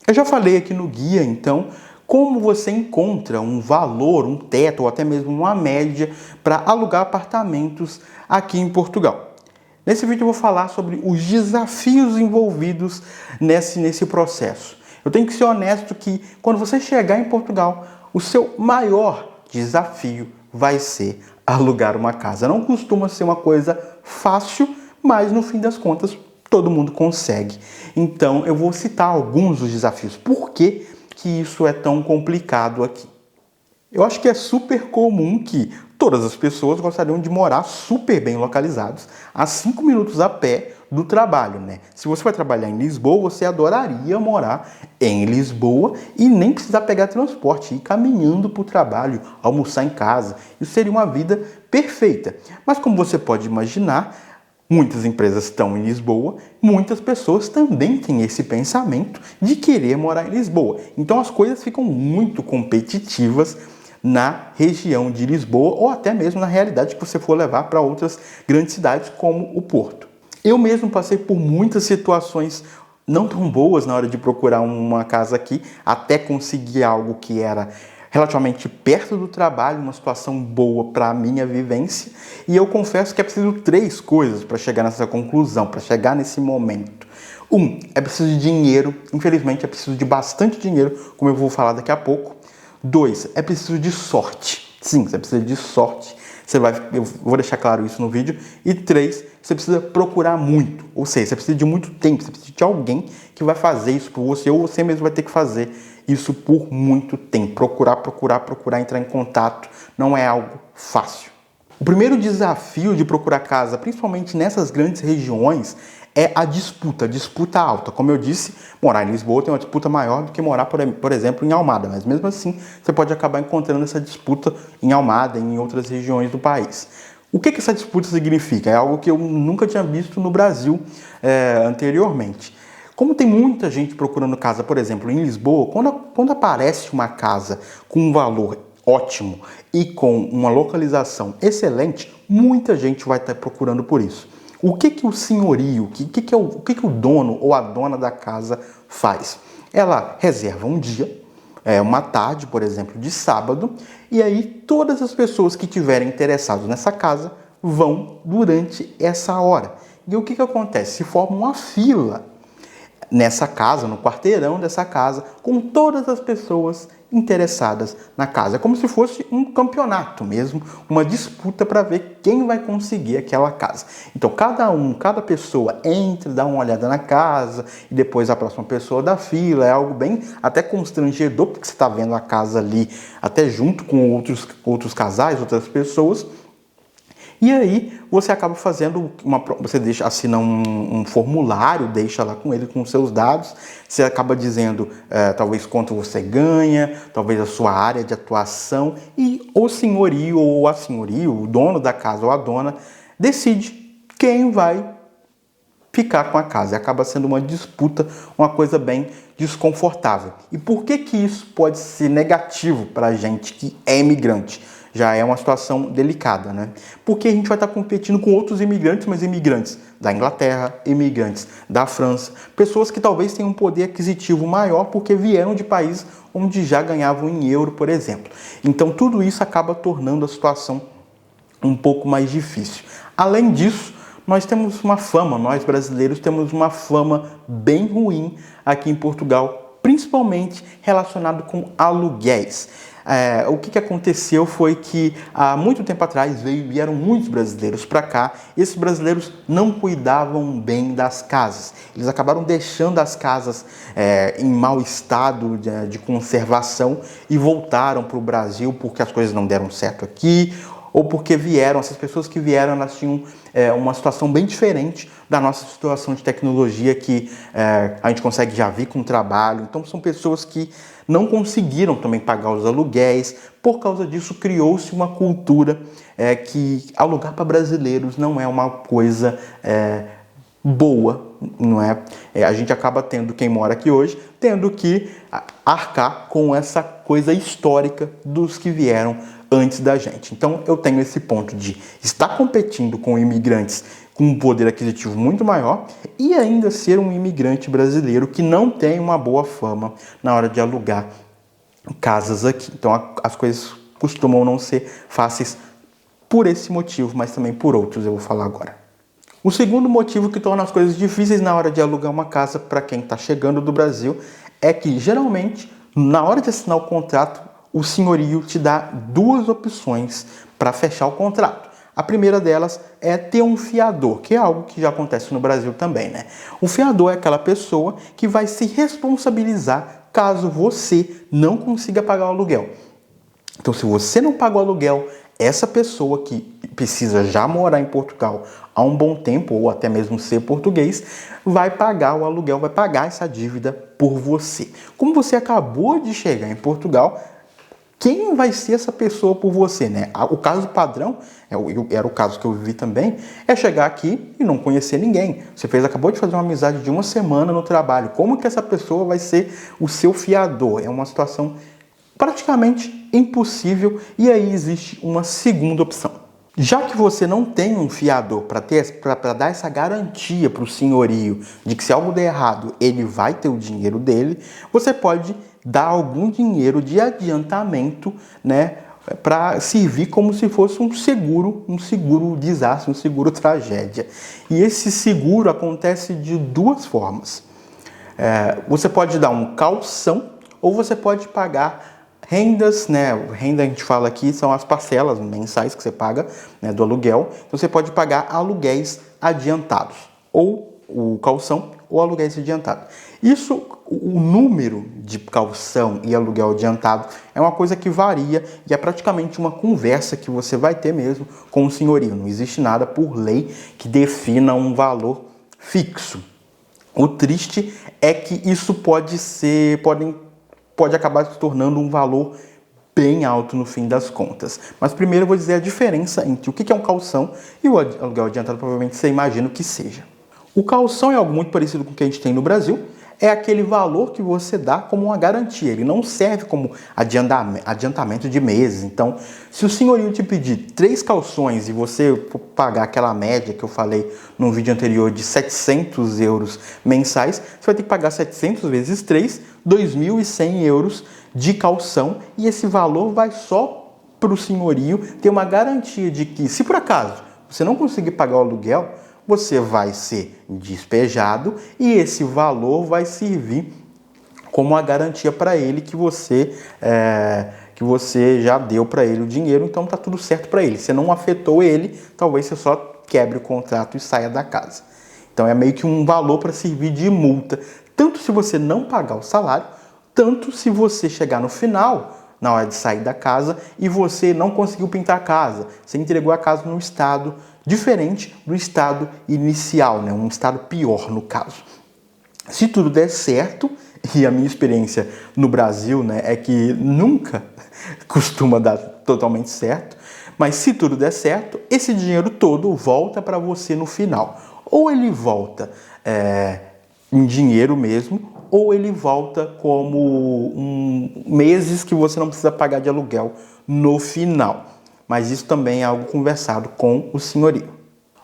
Eu já falei aqui no guia, então, como você encontra um valor, um teto ou até mesmo uma média para alugar apartamentos aqui em Portugal. Nesse vídeo eu vou falar sobre os desafios envolvidos nesse processo. Eu tenho que ser honesto que quando você chegar em Portugal, o seu maior desafio vai ser alugar uma casa. Não costuma ser uma coisa fácil, mas no fim das contas todo mundo consegue. Então eu vou citar alguns dos desafios. Por que isso é tão complicado aqui? Eu acho que é super comum que todas as pessoas gostariam de morar super bem localizados, a 5 minutos a pé do trabalho, né? Se você vai trabalhar em Lisboa, você adoraria morar em Lisboa e nem precisar pegar transporte, ir caminhando para o trabalho, almoçar em casa. Isso seria uma vida perfeita. Mas como você pode imaginar, muitas empresas estão em Lisboa, muitas pessoas também têm esse pensamento de querer morar em Lisboa. Então as coisas ficam muito competitivas na região de Lisboa ou até mesmo na realidade que você for levar para outras grandes cidades como o Porto. Eu mesmo passei por muitas situações não tão boas na hora de procurar uma casa aqui, até conseguir algo que era relativamente perto do trabalho, uma situação boa para a minha vivência. E eu confesso que é preciso 3 coisas para chegar nessa conclusão, para chegar nesse momento. 1, é preciso de dinheiro, infelizmente é preciso de bastante dinheiro, como eu vou falar daqui a pouco. 2, é preciso de sorte. Sim, você precisa de sorte. Eu vou deixar claro isso no vídeo. E 3, você precisa procurar muito. Ou seja, você precisa de muito tempo. Você precisa de alguém que vai fazer isso por você. Ou você mesmo vai ter que fazer isso por muito tempo. Procurar, entrar em contato. Não é algo fácil. O primeiro desafio de procurar casa, principalmente nessas grandes regiões, é a disputa alta. Como eu disse, morar em Lisboa tem uma disputa maior do que morar, por exemplo, em Almada. Mas mesmo assim, você pode acabar encontrando essa disputa em Almada e em outras regiões do país. O que essa disputa significa? É algo que eu nunca tinha visto no Brasil anteriormente. Como tem muita gente procurando casa, por exemplo, em Lisboa, quando aparece uma casa com um valor ótimo e com uma localização excelente, muita gente vai estar procurando por isso. O que o senhorio, o que o dono ou a dona da casa faz? Ela reserva um dia, uma tarde, por exemplo, de sábado, e aí todas as pessoas que tiverem interessadas nessa casa vão durante essa hora. E o que acontece? Se forma uma fila nessa casa, no quarteirão dessa casa, com todas as pessoas interessadas na casa. É como se fosse um campeonato mesmo, uma disputa para ver quem vai conseguir aquela casa. Então cada pessoa entra, dá uma olhada na casa e depois a próxima pessoa da fila. É algo bem até constrangedor, porque você está vendo a casa ali até junto com outros casais, outras pessoas. E aí você acaba fazendo você assina um formulário, deixa lá com ele com os seus dados, você acaba dizendo talvez quanto você ganha, talvez a sua área de atuação, e o senhorio ou a senhorio, o dono da casa ou a dona, decide quem vai ficar com a casa. E acaba sendo uma disputa, uma coisa bem desconfortável. E por que isso pode ser negativo para a gente que é imigrante? Já é uma situação delicada, né? Porque a gente vai estar competindo com outros imigrantes, mas imigrantes da Inglaterra, imigrantes da França, pessoas que talvez tenham um poder aquisitivo maior porque vieram de países onde já ganhavam em euro, por exemplo. Então tudo isso acaba tornando a situação um pouco mais difícil. Além disso, nós brasileiros temos uma fama bem ruim aqui em Portugal, principalmente relacionado com aluguéis. O que aconteceu foi que há muito tempo atrás vieram muitos brasileiros para cá e esses brasileiros não cuidavam bem das casas. Eles acabaram deixando as casas em mau estado de conservação e voltaram para o Brasil porque as coisas não deram certo aqui, ou porque essas pessoas que vieram, elas tinham uma situação bem diferente da nossa situação de tecnologia que a gente consegue já ver com o trabalho. Então são pessoas que não conseguiram também pagar os aluguéis. Por causa disso criou-se uma cultura que alugar para brasileiros não é uma coisa boa, não é? A gente acaba tendo, quem mora aqui hoje, tendo que arcar com essa coisa histórica dos que vieram antes da gente. Então eu tenho esse ponto de estar competindo com imigrantes com um poder aquisitivo muito maior e ainda ser um imigrante brasileiro que não tem uma boa fama na hora de alugar casas aqui. Então as coisas costumam não ser fáceis por esse motivo, mas também por outros eu vou falar agora. O segundo motivo que torna as coisas difíceis na hora de alugar uma casa para quem está chegando do Brasil é que, geralmente, na hora de assinar o contrato, o senhorio te dá duas opções para fechar o contrato. A primeira delas é ter um fiador, que é algo que já acontece no Brasil também, né? O fiador é aquela pessoa que vai se responsabilizar caso você não consiga pagar o aluguel. Então, se você não paga o aluguel, essa pessoa que precisa já morar em Portugal há um bom tempo, ou até mesmo ser português, vai pagar o aluguel, vai pagar essa dívida por você. Como você acabou de chegar em Portugal, quem vai ser essa pessoa por você, né? O caso padrão, era o caso que eu vivi também, é chegar aqui e não conhecer ninguém. Você acabou de fazer uma amizade de uma semana no trabalho. Como que essa pessoa vai ser o seu fiador? É uma situação praticamente impossível, e aí existe uma segunda opção. Já que você não tem um fiador para dar essa garantia para o senhorio de que se algo der errado, ele vai ter o dinheiro dele, você pode dar algum dinheiro de adiantamento, né, para servir como se fosse um seguro desastre, um seguro tragédia. E esse seguro acontece de duas formas. Você pode dar um calção ou você pode pagar rendas, né? Renda a gente fala aqui são as parcelas mensais que você paga, né, do aluguel. Então você pode pagar aluguéis adiantados, ou o calção ou aluguéis adiantados. Isso, o número de calção e aluguel adiantado é uma coisa que varia e é praticamente uma conversa que você vai ter mesmo com o senhorio. Não existe nada por lei que defina um valor fixo. O triste é que isso pode acabar se tornando um valor bem alto no fim das contas. Mas primeiro eu vou dizer a diferença entre o que é um calção e o aluguel adiantado, provavelmente você imagina o que seja. O calção é algo muito parecido com o que a gente tem no Brasil, é aquele valor que você dá como uma garantia, ele não serve como adiantamento de meses. Então, se o senhorio te pedir 3 calções e você pagar aquela média que eu falei no vídeo anterior de 700 euros mensais, você vai ter que pagar 700 vezes 3, 2.100 euros de calção, e esse valor vai só para o senhorio ter uma garantia de que, se por acaso você não conseguir pagar o aluguel, você vai ser despejado e esse valor vai servir como uma garantia para ele que você já deu para ele o dinheiro, então tá tudo certo para ele. Você não afetou ele, talvez você só quebre o contrato e saia da casa. Então é meio que um valor para servir de multa, tanto se você não pagar o salário, tanto se você chegar no final, na hora de sair da casa, e você não conseguiu pintar a casa, você entregou a casa num estado diferente do estado inicial, né? Um estado pior no caso. Se tudo der certo, e a minha experiência no Brasil, né, é que nunca costuma dar totalmente certo, mas se tudo der certo, esse dinheiro todo volta para você no final. Ou ele volta em dinheiro mesmo, ou ele volta como meses que você não precisa pagar de aluguel no final. Mas isso também é algo conversado com o senhorio.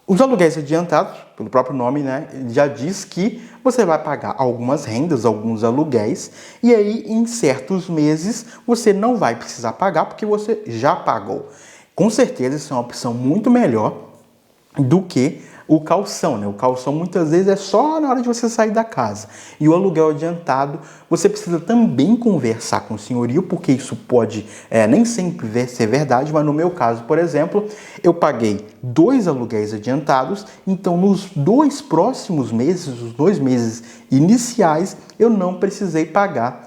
Os aluguéis adiantados, pelo próprio nome, né, já diz que você vai pagar algumas rendas, alguns aluguéis, e aí em certos meses você não vai precisar pagar porque você já pagou. Com certeza isso é uma opção muito melhor do que o calção, né? O calção muitas vezes é só na hora de você sair da casa. E o aluguel adiantado, você precisa também conversar com o senhorio, porque isso pode nem sempre ser verdade, mas no meu caso, por exemplo, eu paguei 2 aluguéis adiantados, então nos 2 próximos meses, os 2 meses iniciais, eu não precisei pagar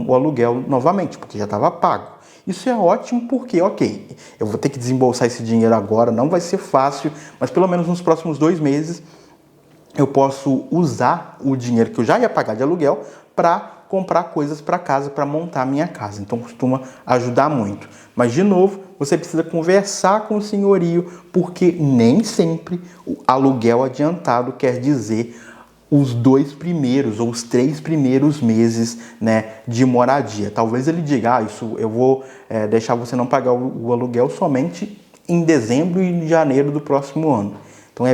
o aluguel novamente, porque já estava pago. Isso é ótimo porque, ok, eu vou ter que desembolsar esse dinheiro agora, não vai ser fácil, mas pelo menos nos próximos 2 meses eu posso usar o dinheiro que eu já ia pagar de aluguel para comprar coisas para casa, para montar a minha casa. Então costuma ajudar muito. Mas, de novo, você precisa conversar com o senhorio, porque nem sempre o aluguel adiantado quer dizer os 2 primeiros ou os 3 primeiros meses, né, de moradia. Talvez ele diga, isso eu vou deixar você não pagar o aluguel somente em dezembro e em janeiro do próximo ano. Então é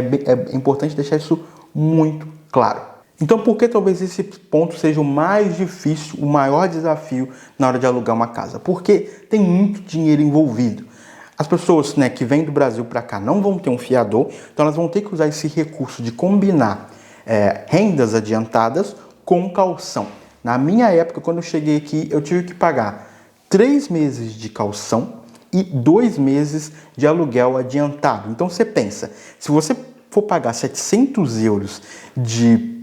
importante deixar isso muito claro. Então por que talvez esse ponto seja o mais difícil, o maior desafio na hora de alugar uma casa? Porque tem muito dinheiro envolvido. As pessoas, né, que vêm do Brasil para cá não vão ter um fiador, então elas vão ter que usar esse recurso de combinar rendas adiantadas com calção. Na minha época, quando eu cheguei aqui, eu tive que pagar 3 meses de calção e 2 meses de aluguel adiantado. Então você pensa, se você for pagar 700 euros de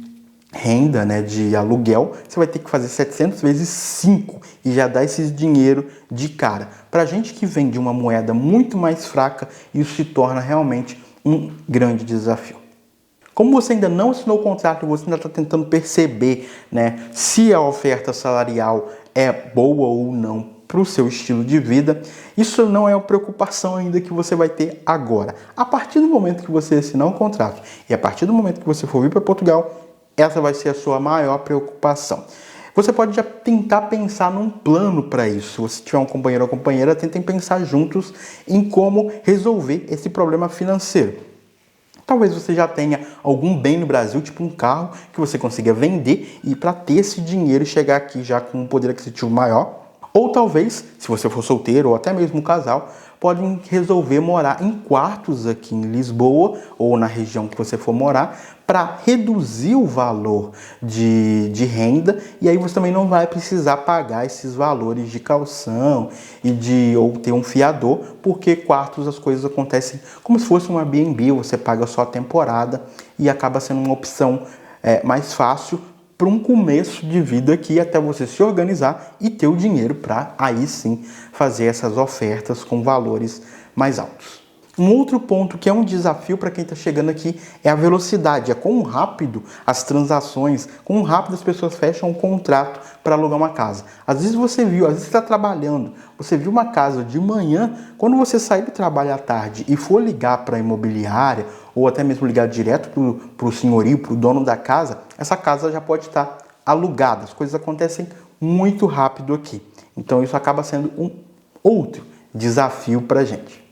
renda, né, de aluguel, você vai ter que fazer 700 vezes 5 e já dá esse dinheiro de cara. Para gente que vem de uma moeda muito mais fraca, isso se torna realmente um grande desafio. Como você ainda não assinou o contrato, você ainda está tentando perceber, né, se a oferta salarial é boa ou não para o seu estilo de vida, isso não é uma preocupação ainda que você vai ter agora. A partir do momento que você assinar um contrato e a partir do momento que você for vir para Portugal, essa vai ser a sua maior preocupação. Você pode já tentar pensar num plano para isso. Se você tiver um companheiro ou companheira, tentem pensar juntos em como resolver esse problema financeiro. Talvez você já tenha algum bem no Brasil, tipo um carro, que você consiga vender e para ter esse dinheiro e chegar aqui já com um poder aquisitivo maior. Ou talvez, se você for solteiro ou até mesmo um casal, podem resolver morar em quartos aqui em Lisboa ou na região que você for morar para reduzir o valor de renda, e aí você também não vai precisar pagar esses valores de calção ou ter um fiador, porque quartos as coisas acontecem como se fosse um Airbnb, você paga só a temporada e acaba sendo uma opção mais fácil para um começo de vida aqui, até você se organizar e ter o dinheiro para aí sim fazer essas ofertas com valores mais altos. Um outro ponto que é um desafio para quem está chegando aqui é a velocidade, é quão rápido as transações, quão rápido as pessoas fecham um contrato para alugar uma casa. Às vezes você está trabalhando, você viu uma casa de manhã, quando você sair do trabalho à tarde e for ligar para a imobiliária, ou até mesmo ligar direto para o senhorio, para o dono da casa, essa casa já pode estar alugada. As coisas acontecem muito rápido aqui. Então isso acaba sendo um outro desafio para a gente.